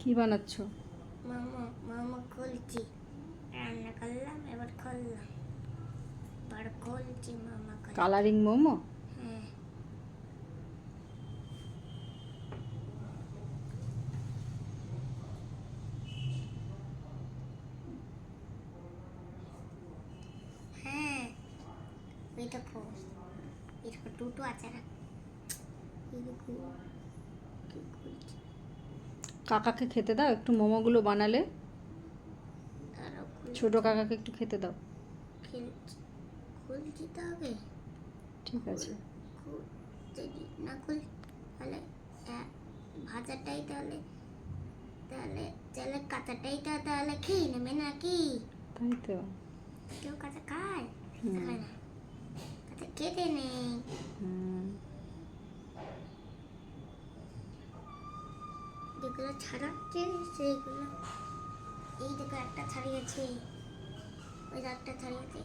কি বানাচ্ছো? মোমো মোমো খুলছি, রান্না করলাম, এবার খুললাম, এবার খুলছি মোমো খুলছি। কালারিং মোমো? হ্যাঁ, হ্যাঁ, ওই দেখো, এই দেখো দুটো আছে না, এই দেখো কি খুলছি। কাকাকে খেতে দাও একটু, মোমোগুলো বানালে। আরো ছোট কাকাকে একটু খেতে দাও। খুলছি, খুলছি তো আগে, ঠিক আছে। যদি না খুল তাহলে ভাজাটাই তাহলে তাহলে তাহলে কাঁচাটাই তো তাহলে খেয়ে নেবে নাকি? তাই তো। কেউ কাঁচা খায়? হুম। খায় না, কাঁচা খেতে নেই। হুম। যেগুলো ছাড়াচ্ছে সেইগুলো, এই দেখো একটা ছাড়িয়েছে, ওই একটা ছাড়িয়েছে।